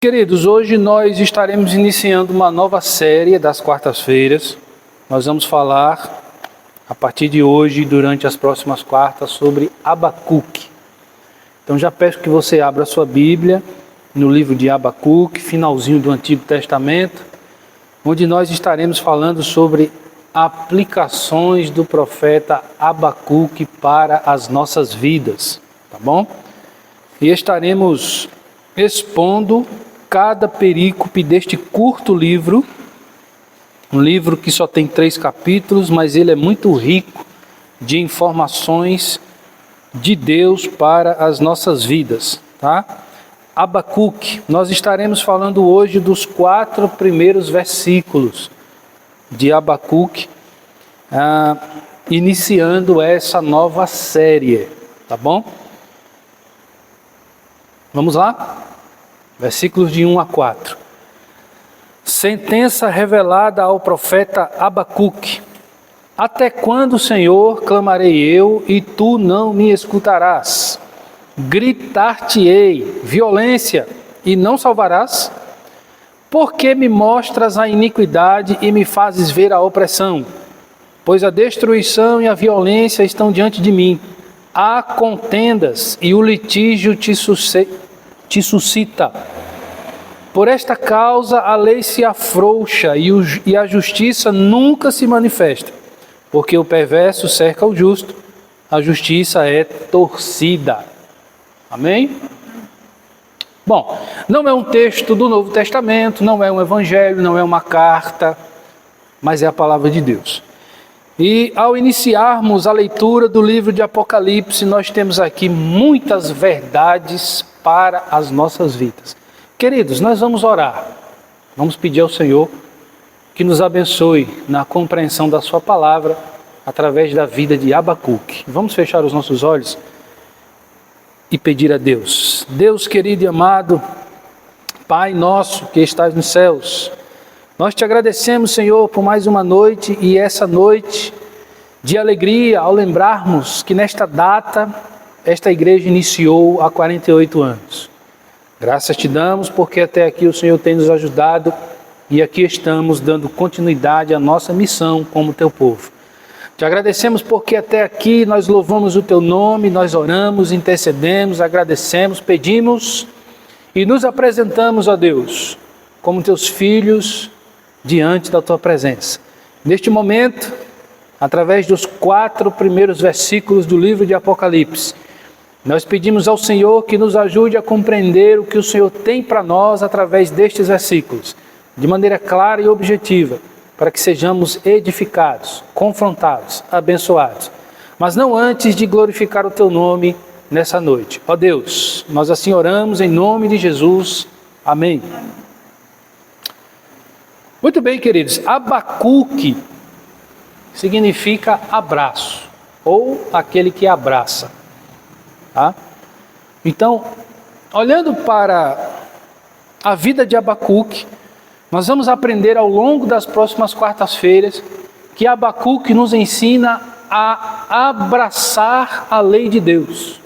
Queridos, hoje nós estaremos iniciando uma nova série das quartas-feiras. Nós vamos falar, a partir de hoje, durante as próximas quartas, sobre Abacuque. Então já peço que você abra a sua Bíblia no livro de Abacuque, finalzinho do Antigo Testamento, onde nós estaremos falando sobre aplicações do profeta Abacuque para as nossas vidas, tá bom? E estaremos expondo cada perícope deste curto livro, um livro que só tem 3 capítulos, mas ele é muito rico de informações de Deus para as nossas vidas, tá? Abacuque, nós estaremos falando hoje dos 4 primeiros versículos de Abacuque, iniciando essa nova série, tá bom? Vamos lá? Versículos de 1 a 4. Sentença revelada ao profeta Abacuque. Até quando, Senhor, clamarei eu, e tu não me escutarás? Gritar-te-ei violência, e não salvarás? Por que me mostras a iniquidade e me fazes ver a opressão? Pois a destruição e a violência estão diante de mim. Há contendas, e o litígio te suscita. Por esta causa a lei se afrouxa e a justiça nunca se manifesta, porque o perverso cerca o justo, a justiça é torcida. Amém? Bom, não é um texto do Novo Testamento, não é um evangelho, não é uma carta, mas é a palavra de Deus. E ao iniciarmos a leitura do livro de Apocalipse, nós temos aqui muitas verdades para as nossas vidas. Queridos, nós vamos orar, vamos pedir ao Senhor que nos abençoe na compreensão da sua palavra através da vida de Abacuque. Vamos fechar os nossos olhos e pedir a Deus. Deus querido e amado, Pai nosso que estás nos céus, nós te agradecemos, Senhor, por mais uma noite, e essa noite de alegria ao lembrarmos que nesta data esta igreja iniciou há 48 anos. Graças te damos porque até aqui o Senhor tem nos ajudado e aqui estamos dando continuidade à nossa missão como teu povo. Te agradecemos porque até aqui nós louvamos o teu nome, nós oramos, intercedemos, agradecemos, pedimos e nos apresentamos a Deus como teus filhos diante da tua presença. Neste momento, através dos 4 primeiros versículos do livro de Apocalipse, nós pedimos ao Senhor que nos ajude a compreender o que o Senhor tem para nós através destes versículos, de maneira clara e objetiva, para que sejamos edificados, confrontados, abençoados, mas não antes de glorificar o teu nome nessa noite. Ó Deus, nós assim oramos em nome de Jesus. Amém. Muito bem, queridos, Abacuque significa abraço, ou aquele que abraça. Tá? Então, olhando para a vida de Abacuque, nós vamos aprender ao longo das próximas quartas-feiras que Abacuque nos ensina a abraçar a lei de Deus.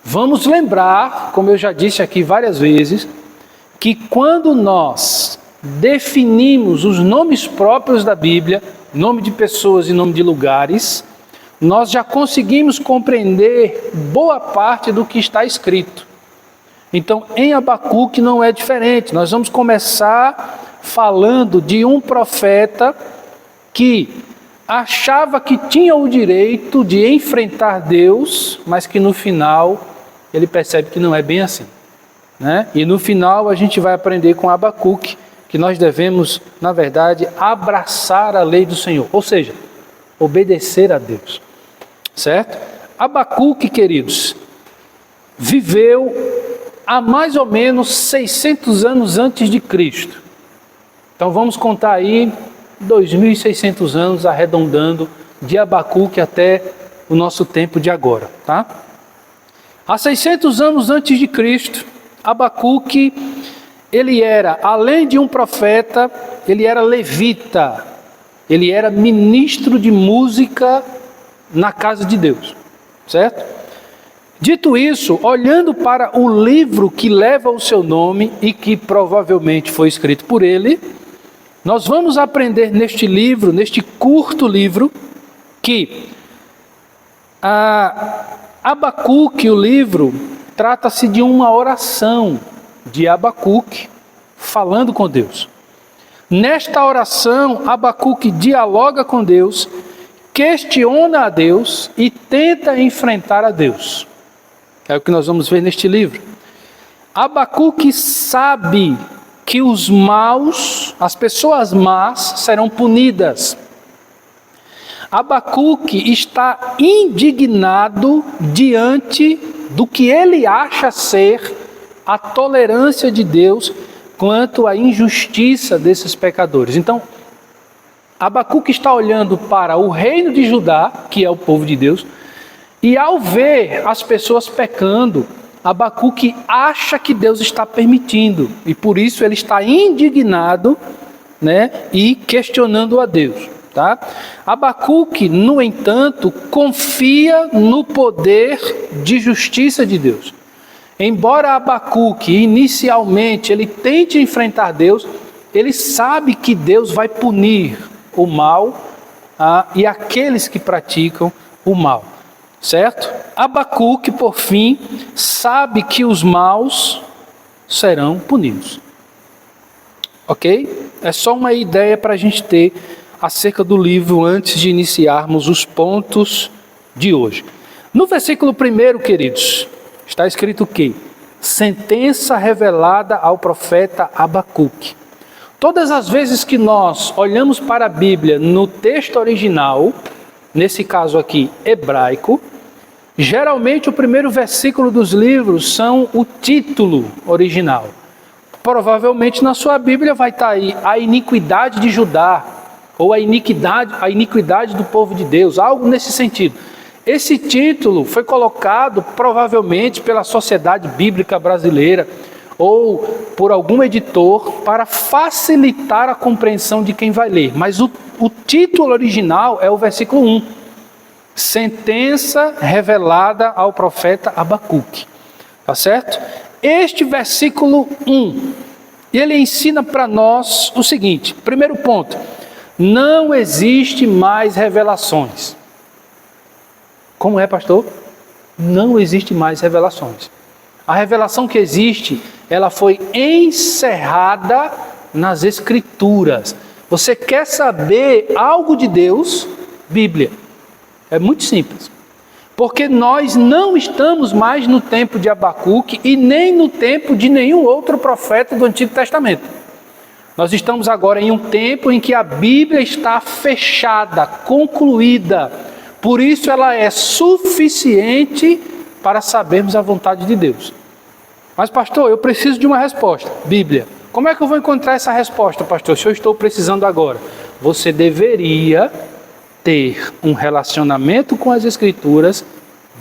Vamos lembrar, como eu já disse aqui várias vezes, que quando nós definimos os nomes próprios da Bíblia, nome de pessoas e nome de lugares, nós já conseguimos compreender boa parte do que está escrito. Então, em Abacuque não é diferente. Nós vamos começar falando de um profeta que achava que tinha o direito de enfrentar Deus, mas que no final ele percebe que não é bem assim, né? E no final a gente vai aprender com Abacuque que nós devemos, na verdade, abraçar a lei do Senhor, ou seja, obedecer a Deus, certo? Abacuque, queridos, viveu há mais ou menos 600 anos antes de Cristo. Então vamos contar aí 2.600 anos arredondando de Abacuque até o nosso tempo de agora, tá? Há 600 anos antes de Cristo, Abacuque, ele era, além de um profeta, ele era levita, ele era ministro de música na casa de Deus, certo? Dito isso, olhando para o livro que leva o seu nome e que provavelmente foi escrito por ele, nós vamos aprender neste livro, neste curto livro, que Abacuque, o livro, trata-se de uma oração de Abacuque falando com Deus. Nesta oração, Abacuque dialoga com Deus, questiona a Deus e tenta enfrentar a Deus. É o que nós vamos ver neste livro. Abacuque sabe que os maus, as pessoas más, serão punidas. Abacuque está indignado diante do que ele acha ser a tolerância de Deus quanto à injustiça desses pecadores. Então, Abacuque está olhando para o reino de Judá, que é o povo de Deus, e ao ver as pessoas pecando, Abacuque acha que Deus está permitindo, e por isso ele está indignado, e questionando a Deus. Tá? Abacuque, no entanto, confia no poder de justiça de Deus. Embora Abacuque, inicialmente, ele tente enfrentar Deus, ele sabe que Deus vai punir o mal e aqueles que praticam o mal. Certo? Abacuque, por fim, sabe que os maus serão punidos. Ok? É só uma ideia para a gente ter acerca do livro antes de iniciarmos os pontos de hoje. No versículo 1, queridos, está escrito o quê? Sentença revelada ao profeta Abacuque. Todas as vezes que nós olhamos para a Bíblia no texto original, nesse caso aqui, hebraico, geralmente o primeiro versículo dos livros são o título original. Provavelmente na sua Bíblia vai estar aí a iniquidade de Judá, ou a iniquidade do povo de Deus, algo nesse sentido. Esse título foi colocado provavelmente pela Sociedade Bíblica Brasileira, ou por algum editor, para facilitar a compreensão de quem vai ler. Mas o título original é o versículo 1. Sentença revelada ao profeta Abacuque. Tá certo? Este versículo 1, ele ensina para nós o seguinte. Primeiro ponto, não existe mais revelações. Como é, pastor? Não existe mais revelações. A revelação que existe, ela foi encerrada nas Escrituras. Você quer saber algo de Deus? Bíblia. É muito simples. Porque nós não estamos mais no tempo de Abacuque e nem no tempo de nenhum outro profeta do Antigo Testamento. Nós estamos agora em um tempo em que a Bíblia está fechada, concluída. Por isso ela é suficiente para sabermos a vontade de Deus. Mas pastor, eu preciso de uma resposta. Bíblia. Como é que eu vou encontrar essa resposta, pastor, se eu estou precisando agora? Você deveria ter um relacionamento com as Escrituras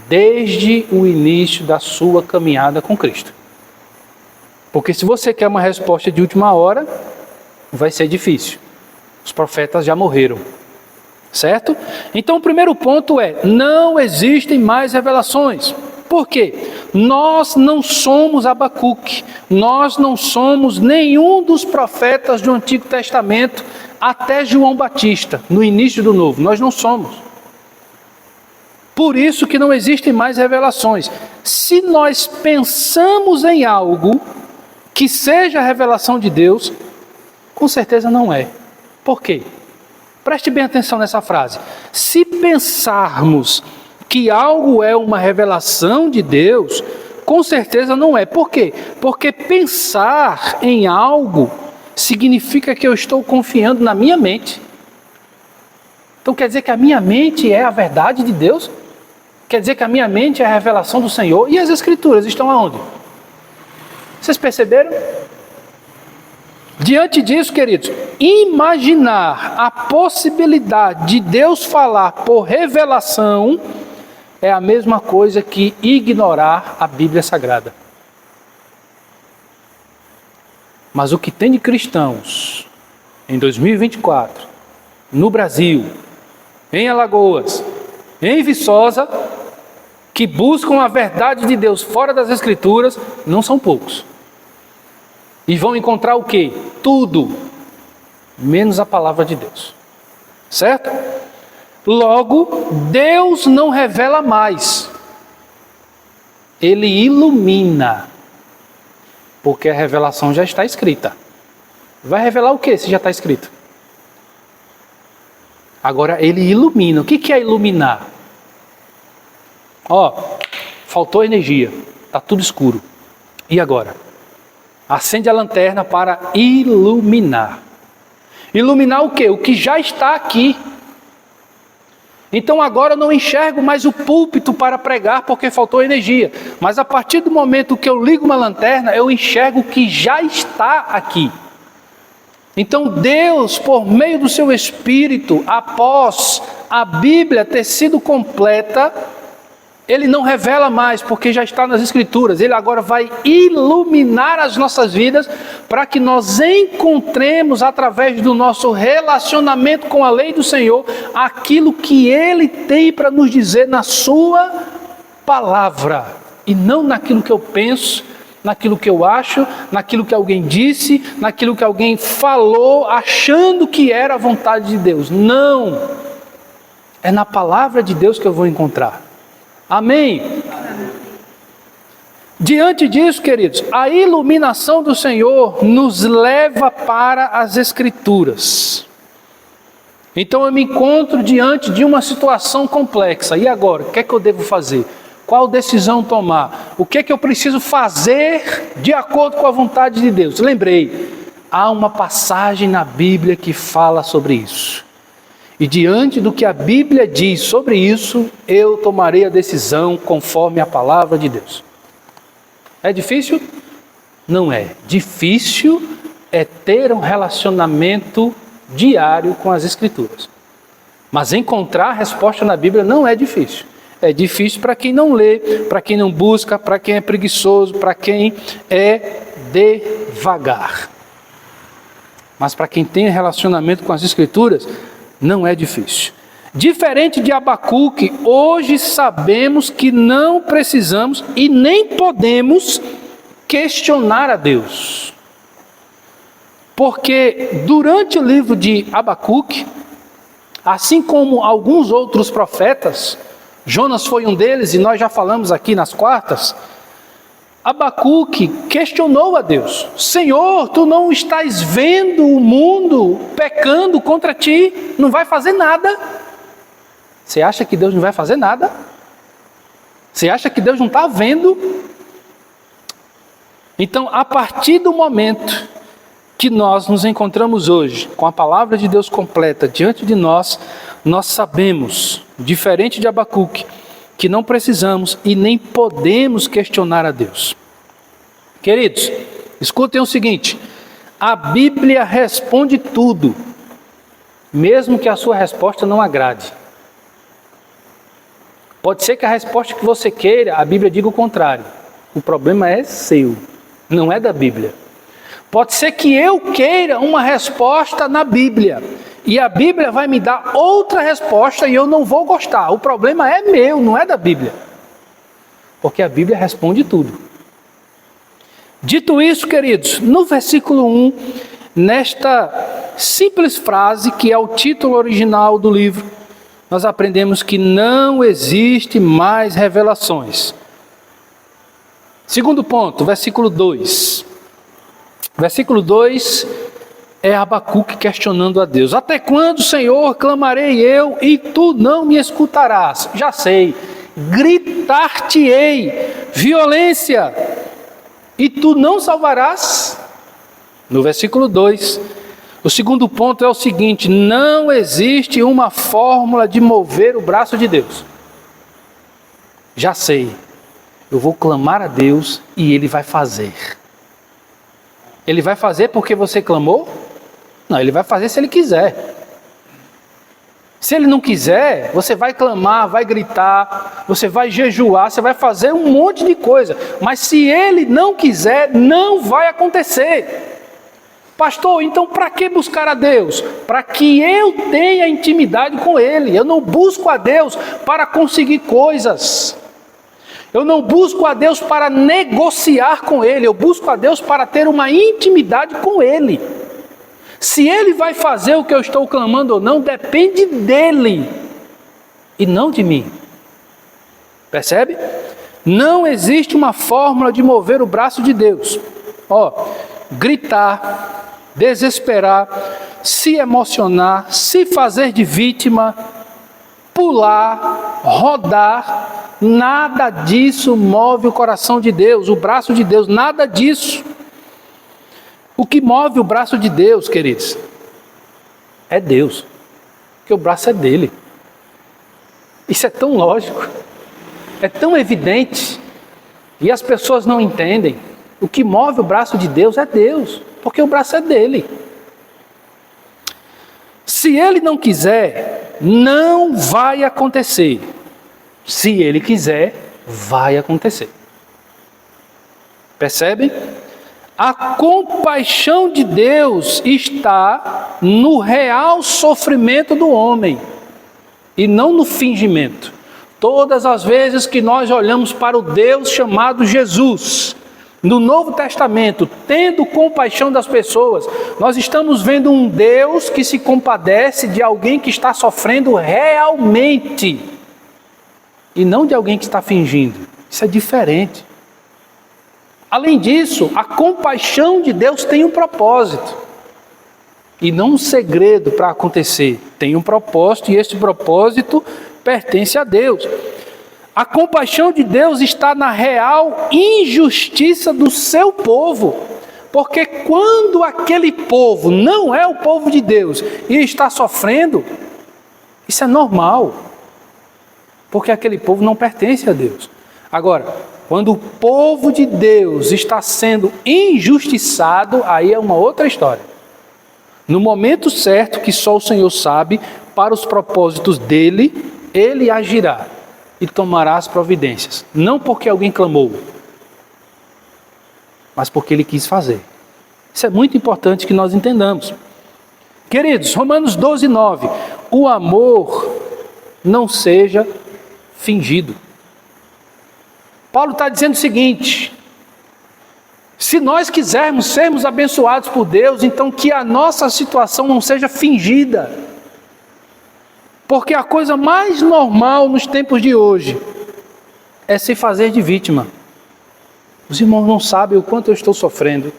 desde o início da sua caminhada com Cristo. Porque se você quer uma resposta de última hora, vai ser difícil. Os profetas já morreram. Certo? Então o primeiro ponto é, não existem mais revelações. Por quê? Nós não somos Abacuque, nós não somos nenhum dos profetas do Antigo Testamento até João Batista, no início do Novo, nós não somos. Por isso que não existem mais revelações. Se nós pensamos em algo que seja a revelação de Deus, com certeza não é. Por quê? Preste bem atenção nessa frase. Se pensarmos que algo é uma revelação de Deus, com certeza não é. Por quê? Porque pensar em algo significa que eu estou confiando na minha mente. Então quer dizer que a minha mente é a verdade de Deus? Quer dizer que a minha mente é a revelação do Senhor? E as Escrituras estão aonde? Vocês perceberam? Diante disso, queridos, imaginar a possibilidade de Deus falar por revelação é a mesma coisa que ignorar a Bíblia Sagrada. Mas o que tem de cristãos em 2024, no Brasil, em Alagoas, em Viçosa, que buscam a verdade de Deus fora das Escrituras não são poucos. E vão encontrar o quê? Tudo, menos a palavra de Deus. Certo? Logo, Deus não revela mais. Ele ilumina. Porque a revelação já está escrita. Vai revelar o que se já está escrito? Agora ele ilumina. O que é iluminar? Faltou energia. Está tudo escuro. E agora? Acende a lanterna para iluminar. Iluminar o quê? O que já está aqui. Então agora eu não enxergo mais o púlpito para pregar porque faltou energia. Mas a partir do momento que eu ligo uma lanterna, eu enxergo o que já está aqui. Então Deus, por meio do seu Espírito, após a Bíblia ter sido completa, Ele não revela mais, porque já está nas Escrituras. Ele agora vai iluminar as nossas vidas para que nós encontremos, através do nosso relacionamento com a lei do Senhor, aquilo que Ele tem para nos dizer na sua palavra. E não naquilo que eu penso, naquilo que eu acho, naquilo que alguém disse, naquilo que alguém falou, achando que era a vontade de Deus. Não! É na palavra de Deus que eu vou encontrar. Amém? Diante disso, queridos, a iluminação do Senhor nos leva para as Escrituras. Então eu me encontro diante de uma situação complexa. E agora? O que é que eu devo fazer? Qual decisão tomar? O que é que eu preciso fazer de acordo com a vontade de Deus? Lembrei, há uma passagem na Bíblia que fala sobre isso. E diante do que a Bíblia diz sobre isso, eu tomarei a decisão conforme a palavra de Deus. É difícil? Não é. Difícil é ter um relacionamento diário com as Escrituras. Mas encontrar a resposta na Bíblia não é difícil. É difícil para quem não lê, para quem não busca, para quem é preguiçoso, para quem é devagar. Mas para quem tem relacionamento com as Escrituras, não é difícil. Diferente de Abacuque, hoje sabemos que não precisamos e nem podemos questionar a Deus. Porque durante o livro de Abacuque, assim como alguns outros profetas, Jonas foi um deles e nós já falamos aqui nas quartas, Abacuque questionou a Deus: Senhor, tu não estás vendo o mundo pecando contra ti? Não vai fazer nada? Você acha que Deus não vai fazer nada? Você acha que Deus não está vendo? Então, a partir do momento que nós nos encontramos hoje, com a palavra de Deus completa diante de nós, nós sabemos, diferente de Abacuque, que não precisamos e nem podemos questionar a Deus. Queridos, escutem o seguinte: a Bíblia responde tudo, mesmo que a sua resposta não agrade. Pode ser que a resposta que você queira, a Bíblia diga o contrário. O problema é seu, não é da Bíblia. Pode ser que eu queira uma resposta na Bíblia, e a Bíblia vai me dar outra resposta e eu não vou gostar. O problema é meu, não é da Bíblia. Porque a Bíblia responde tudo. Dito isso, queridos, no versículo 1, nesta simples frase, que é o título original do livro, nós aprendemos que não existe mais revelações. Segundo ponto, versículo 2. Versículo 2 é Abacuque questionando a Deus: até quando, Senhor, clamarei eu e tu não me escutarás? Já sei, gritar-te-ei, violência, e tu não salvarás? No versículo 2, o segundo ponto é o seguinte: não existe uma fórmula de mover o braço de Deus. Já sei, eu vou clamar a Deus e Ele vai fazer. Ele vai fazer porque você clamou? Não, Ele vai fazer se Ele quiser. Se Ele não quiser, você vai clamar, vai gritar, você vai jejuar, você vai fazer um monte de coisa. Mas se Ele não quiser, não vai acontecer. Pastor, então para que buscar a Deus? Para que eu tenha intimidade com Ele. Eu não busco a Deus para conseguir coisas. Eu não busco a Deus para negociar com Ele, eu busco a Deus para ter uma intimidade com Ele. Se Ele vai fazer o que eu estou clamando ou não, depende dEle e não de mim. Percebe? Não existe uma fórmula de mover o braço de Deus. Gritar, desesperar, se emocionar, se fazer de vítima, pular, rodar, nada disso move o coração de Deus, o braço de Deus, nada disso. O que move o braço de Deus, queridos, é Deus, porque o braço é dele. Isso é tão lógico, é tão evidente, e as pessoas não entendem. O que move o braço de Deus é Deus, porque o braço é dele. Se ele não quiser, não vai acontecer. Se ele quiser, vai acontecer. Percebem? A compaixão de Deus está no real sofrimento do homem e não no fingimento. Todas as vezes que nós olhamos para o Deus chamado Jesus, no Novo Testamento, tendo compaixão das pessoas, nós estamos vendo um Deus que se compadece de alguém que está sofrendo realmente e não de alguém que está fingindo. Isso é diferente. Além disso, a compaixão de Deus tem um propósito e não um segredo para acontecer. Tem um propósito e esse propósito pertence a Deus. A compaixão de Deus está na real injustiça do seu povo. Porque quando aquele povo não é o povo de Deus e está sofrendo, isso é normal. Porque aquele povo não pertence a Deus. Agora, quando o povo de Deus está sendo injustiçado, aí é uma outra história. No momento certo, que só o Senhor sabe, para os propósitos dele, ele agirá e tomará as providências. Não porque alguém clamou, mas porque ele quis fazer. Isso é muito importante que nós entendamos. Queridos, Romanos 12:9. O amor não seja fingido. Paulo está dizendo o seguinte: se nós quisermos sermos abençoados por Deus, então que a nossa situação não seja fingida. Porque a coisa mais normal nos tempos de hoje é se fazer de vítima. Os irmãos não sabem o quanto eu estou sofrendo.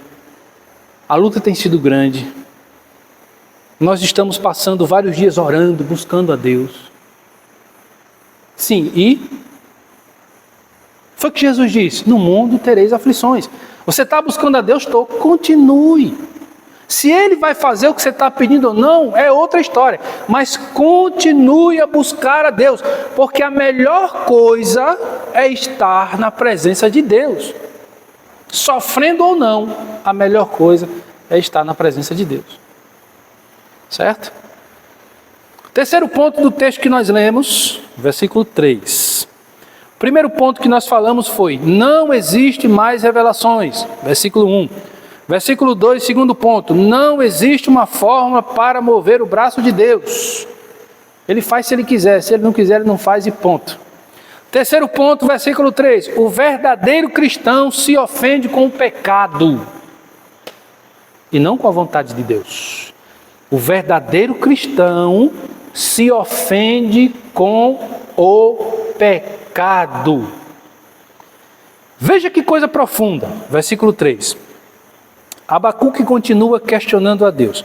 A luta tem sido grande. Nós estamos passando vários dias orando, buscando a Deus. Sim, e foi o que Jesus disse: no mundo tereis aflições. Você está buscando a Deus? Continue. Se Ele vai fazer o que você está pedindo ou não, é outra história. Mas continue a buscar a Deus, porque a melhor coisa é estar na presença de Deus. Sofrendo ou não, a melhor coisa é estar na presença de Deus. Certo? Terceiro ponto do texto que nós lemos, versículo 3. O primeiro ponto que nós falamos foi: não existe mais revelações. Versículo 1. Versículo 2, segundo ponto: não existe uma fórmula para mover o braço de Deus. Ele faz se Ele quiser, se Ele não quiser, Ele não faz e ponto. Terceiro ponto, versículo 3: o verdadeiro cristão se ofende com o pecado e não com a vontade de Deus. O verdadeiro cristão se ofende com o pecado. Veja que coisa profunda, versículo 3. Abacuque continua questionando a Deus: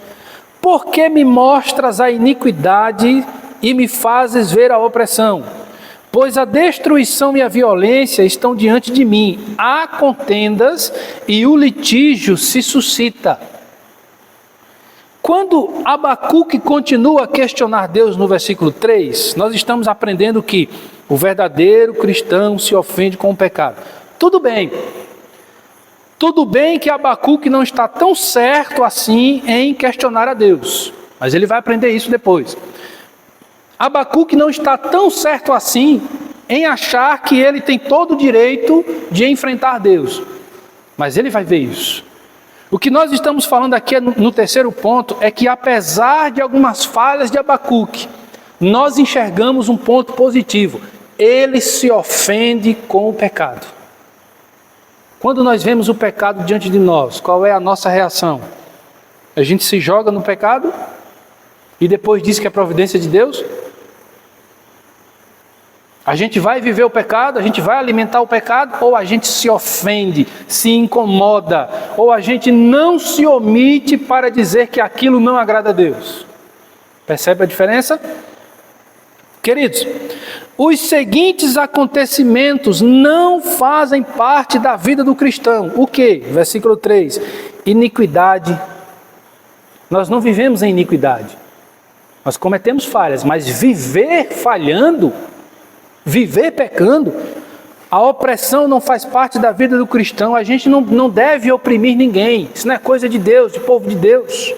por que me mostras a iniquidade e me fazes ver a opressão? Pois a destruição e a violência estão diante de mim, há contendas e o litígio se suscita. Quando Abacuque continua a questionar Deus no versículo 3, nós estamos aprendendo que o verdadeiro cristão se ofende com o pecado. Tudo bem que Abacuque não está tão certo assim em questionar a Deus, mas ele vai aprender isso depois. Abacuque não está tão certo assim em achar que ele tem todo o direito de enfrentar Deus, mas ele vai ver isso. O que nós estamos falando aqui no terceiro ponto é que, apesar de algumas falhas de Abacuque, nós enxergamos um ponto positivo. ele se ofende com o pecado. Quando nós vemos o pecado diante de nós, qual é a nossa reação? A gente se joga no pecado e depois diz que é providência de Deus? A gente vai viver o pecado, a gente vai alimentar o pecado, ou a gente se ofende, se incomoda, ou a gente não se omite para dizer que aquilo não agrada a Deus? Percebe a diferença? Queridos, os seguintes acontecimentos não fazem parte da vida do cristão. O que? Versículo 3. Iniquidade. Nós não vivemos em iniquidade. Nós cometemos falhas, mas viver falhando, viver pecando, a opressão não faz parte da vida do cristão. A gente não deve oprimir ninguém. Isso não é coisa de Deus, do povo de Deus.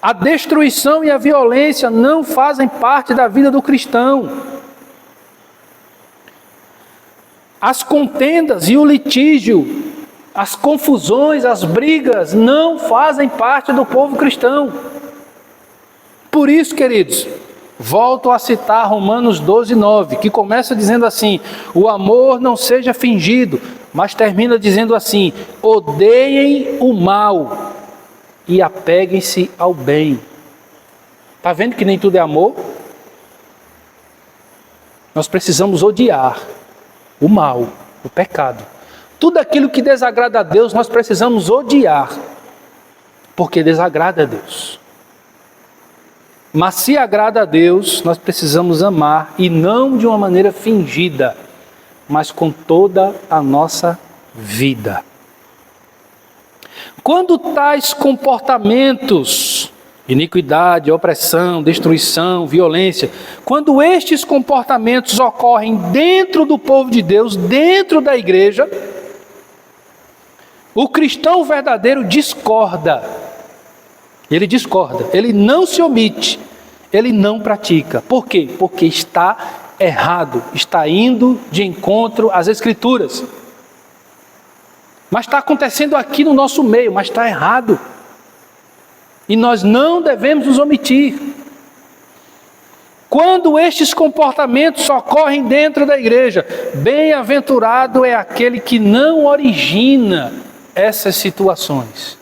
A destruição e a violência não fazem parte da vida do cristão. As contendas e o litígio, as confusões, as brigas não fazem parte do povo cristão. Por isso, queridos, volto a citar Romanos 12:9, que começa dizendo assim: o amor não seja fingido, mas termina dizendo assim: odeiem o mal e apeguem-se ao bem. Está vendo que nem tudo é amor? Nós precisamos odiar o mal, o pecado. Tudo aquilo que desagrada a Deus, nós precisamos odiar, porque desagrada a Deus. Mas se agrada a Deus, nós precisamos amar, e não de uma maneira fingida, mas com toda a nossa vida. Quando tais comportamentos, iniquidade, opressão, destruição, violência, quando estes comportamentos ocorrem dentro do povo de Deus, dentro da igreja, o cristão verdadeiro discorda. Ele discorda, ele não se omite, ele não pratica. Por quê? Porque está errado, está indo de encontro às Escrituras. Mas está acontecendo aqui no nosso meio, mas está errado. E nós não devemos nos omitir. Quando estes comportamentos ocorrem dentro da igreja, bem-aventurado é aquele que não origina essas situações.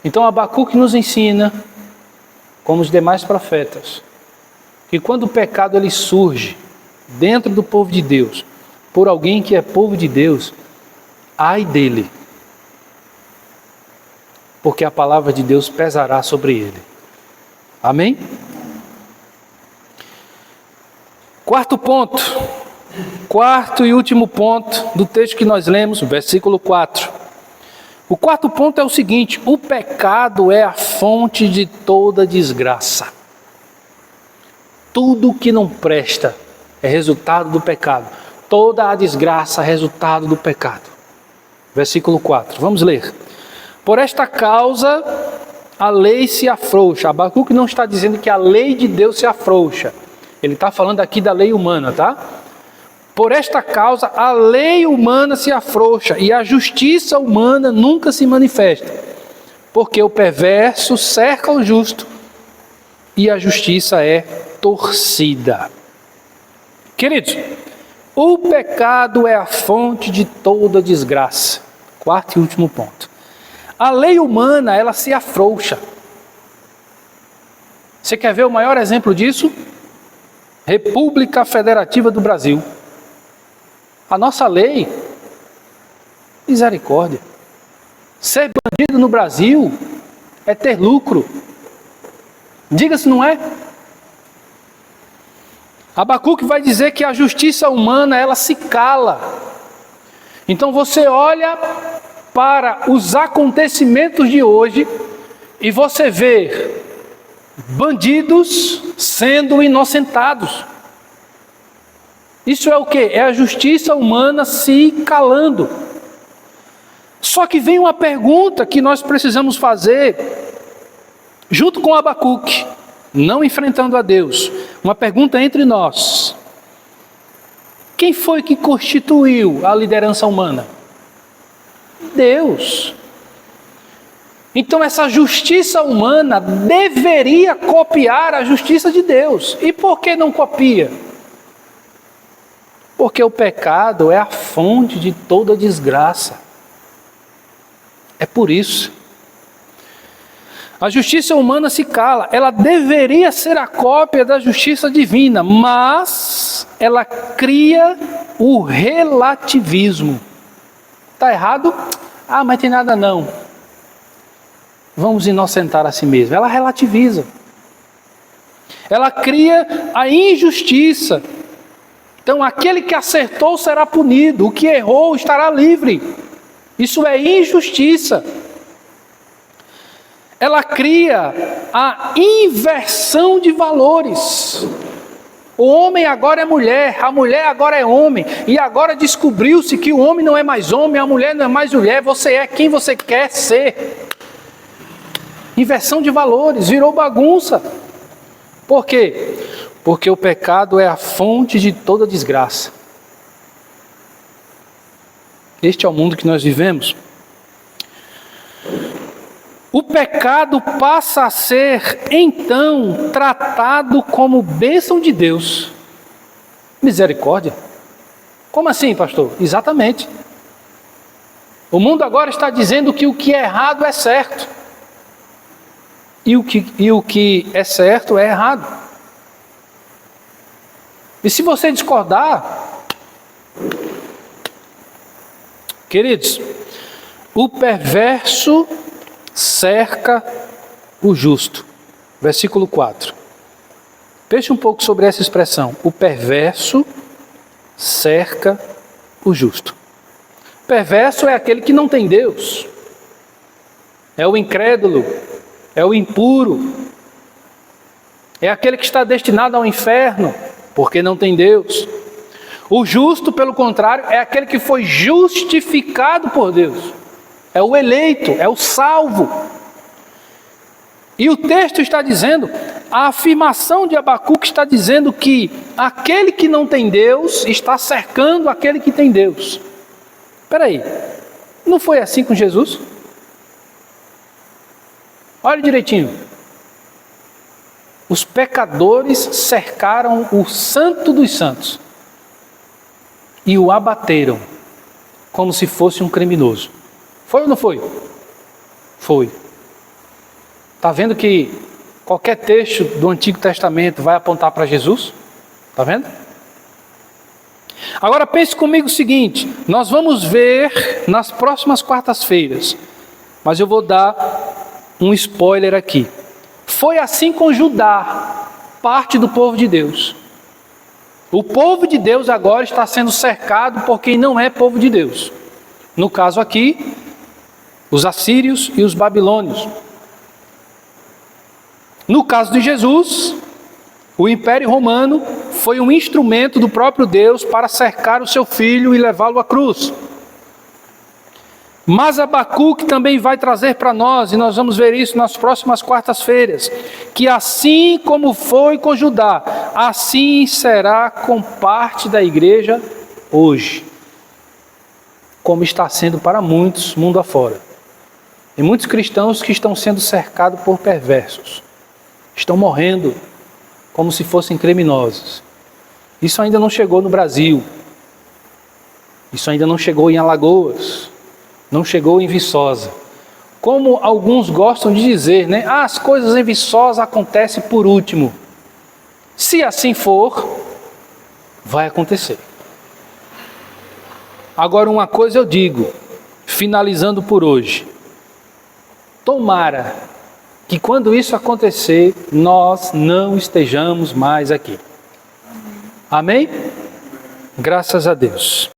Então Abacuque nos ensina, como os demais profetas, que quando o pecado ele surge dentro do povo de Deus, por alguém que é povo de Deus, ai dele, porque a palavra de Deus pesará sobre ele. Amém? Quarto ponto, quarto e último ponto do texto que nós lemos, versículo 4. O quarto ponto é o seguinte: o pecado é a fonte de toda desgraça. Tudo que não presta é resultado do pecado. Toda a desgraça é resultado do pecado. Versículo 4, vamos ler. Por esta causa a lei se afrouxa. Abacuque não está dizendo que a lei de Deus se afrouxa. Ele está falando aqui da lei humana, tá? Por esta causa a lei humana se afrouxa e a justiça humana nunca se manifesta. Porque o perverso cerca o justo e a justiça é torcida. Queridos, o pecado é a fonte de toda desgraça. Quarto e último ponto. A lei humana, ela se afrouxa. Você quer ver o maior exemplo disso? República Federativa do Brasil. A nossa lei, misericórdia. Ser bandido no Brasil é ter lucro. Diga se não é. Abacuque vai dizer que a justiça humana, ela se cala. Então você olha para os acontecimentos de hoje e você vê bandidos sendo inocentados. Isso é o quê? É a justiça humana se calando. Só que vem uma pergunta que nós precisamos fazer junto com Abacuque, não enfrentando a Deus. Uma pergunta entre nós: quem foi que constituiu a liderança humana? Deus. Então essa justiça humana deveria copiar a justiça de Deus. E por que não copia? Porque o pecado é a fonte de toda desgraça. É por isso. A justiça humana se cala. Ela deveria ser a cópia da justiça divina, mas ela cria o relativismo. Está errado? Ah, mas tem nada não. Vamos inocentar a si mesmo. Ela relativiza. Ela cria a injustiça. Então aquele que acertou será punido, o que errou estará livre. Isso é injustiça. Ela cria a inversão de valores. O homem agora é mulher, a mulher agora é homem, e agora descobriu-se que o homem não é mais homem, a mulher não é mais mulher, você é quem você quer ser. Inversão de valores, virou bagunça. Por quê? Porque o pecado é a fonte de toda desgraça. Este é o mundo que nós vivemos. O pecado passa a ser, então, tratado como bênção de Deus. Misericórdia. Como assim, pastor? Exatamente. O mundo agora está dizendo que o que é errado é certo. E o que é certo é errado. E se você discordar, queridos, o perverso cerca o justo. Versículo 4. Pense um pouco sobre essa expressão. O perverso cerca o justo. Perverso é aquele que não tem Deus. É o incrédulo. É o impuro. É aquele que está destinado ao inferno, porque não tem Deus. O justo, pelo contrário, é aquele que foi justificado por Deus. É o eleito, é o salvo. E o texto está dizendo, a afirmação de Abacuque está dizendo que aquele que não tem Deus está cercando aquele que tem Deus. Espera aí, não foi assim com Jesus? Olha direitinho. Os pecadores cercaram o Santo dos Santos e o abateram como se fosse um criminoso. Foi ou não foi? Foi. Está vendo que qualquer texto do Antigo Testamento vai apontar para Jesus? Está vendo? Agora pense comigo o seguinte, nós vamos ver nas próximas quartas-feiras, mas eu vou dar um spoiler aqui. Foi assim com Judá, parte do povo de Deus. O povo de Deus agora está sendo cercado por quem não é povo de Deus. No caso aqui, os assírios e os babilônios. No caso de Jesus, o Império Romano foi um instrumento do próprio Deus para cercar o seu filho e levá-lo à cruz. Mas Abacuque também vai trazer para nós, e nós vamos ver isso nas próximas quartas-feiras, que assim como foi com Judá, assim será com parte da igreja hoje. Como está sendo para muitos, mundo afora. E muitos cristãos que estão sendo cercados por perversos. Estão morrendo como se fossem criminosos. Isso ainda não chegou no Brasil. Isso ainda não chegou em Alagoas. Não chegou em Viçosa. Como alguns gostam de dizer, né? Ah, as coisas em Viçosa acontecem por último. Se assim for, vai acontecer. Agora uma coisa eu digo, finalizando por hoje. Tomara que quando isso acontecer, nós não estejamos mais aqui. Amém? Graças a Deus.